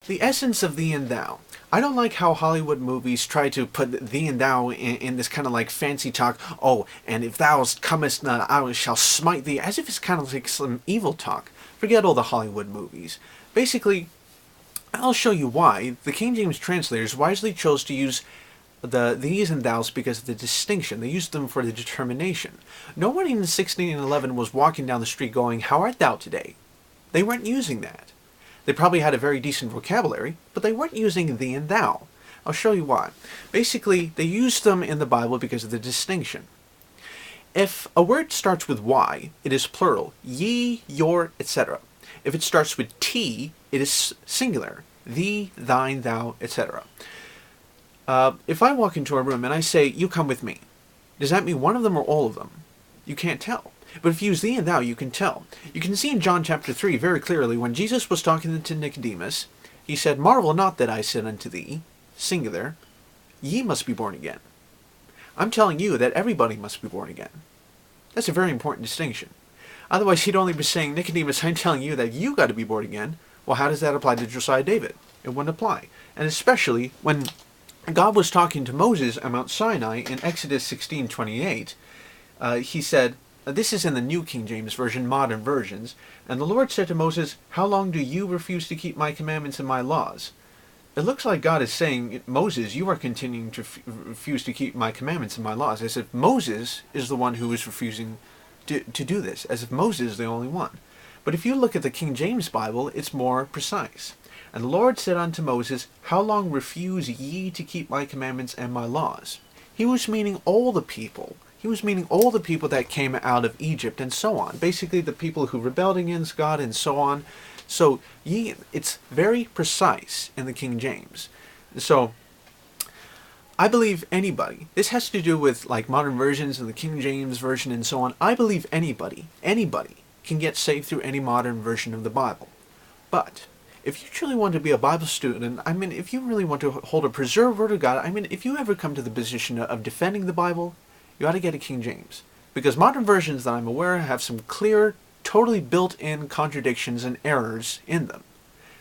The essence of thee and thou. I don't like how Hollywood movies try to put thee and thou in this kind of like fancy talk. Oh, and if thou comest not, I shall smite thee, as if it's kind of like some evil talk. Forget all the Hollywood movies. Basically, I'll show you why the King James translators wisely chose to use the these and thous because of the distinction. They used them for the determination. No one in 1611 was walking down the street going, "How art thou today?" They weren't using that. They probably had a very decent vocabulary, but they weren't using thee and thou. I'll show you why. Basically, they used them in the Bible because of the distinction. If a word starts with y, it is plural, ye, your, etc. If it starts with t, it is singular, thee, thine, thou, etc. If I walk into a room and I say, "You come with me," does that mean one of them or all of them? You can't tell. But if you use thee and thou, you can tell. You can see in John chapter 3 very clearly when Jesus was talking to Nicodemus, he said, "Marvel not that I said unto thee," singular, "ye must be born again." I'm telling you that everybody must be born again. That's a very important distinction. Otherwise, he'd only be saying, "Nicodemus, I'm telling you that you got to be born again." Well, how does that apply to Josiah David? It wouldn't apply. And especially when God was talking to Moses at Mount Sinai in Exodus 16:28, he said, this is in the New King James Version, modern versions, "And the Lord said to Moses, How long do you refuse to keep my commandments and my laws?" It looks like God is saying, "Moses, you are continuing to refuse to keep my commandments and my laws," as if Moses is the one who is refusing to do this, as if Moses is the only one. But if you look at the King James Bible, it's more precise. "And the Lord said unto Moses, How long refuse ye to keep my commandments and my laws?" He was meaning all the people. He was meaning all the people that came out of Egypt and so on. Basically the people who rebelled against God and so on. So it's very precise in the King James. So I believe anybody, this has to do with like modern versions and the King James Version and so on. I believe anybody can get saved through any modern version of the Bible. But if you truly want to be a Bible student, I mean, if you really want to hold a preserved Word of God, I mean, if you ever come to the position of defending the Bible, you ought to get a King James. Because modern versions that I'm aware of have some clear, totally built-in contradictions and errors in them.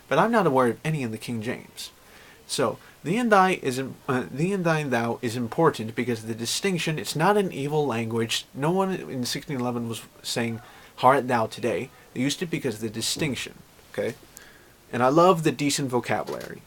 But I'm not aware of any in the King James. So, thee and thine and thou is important because of the distinction. It's not an evil language. No one in 1611 was saying, "How art thou today?" They used it because of the distinction. Okay? And I love the decent vocabulary.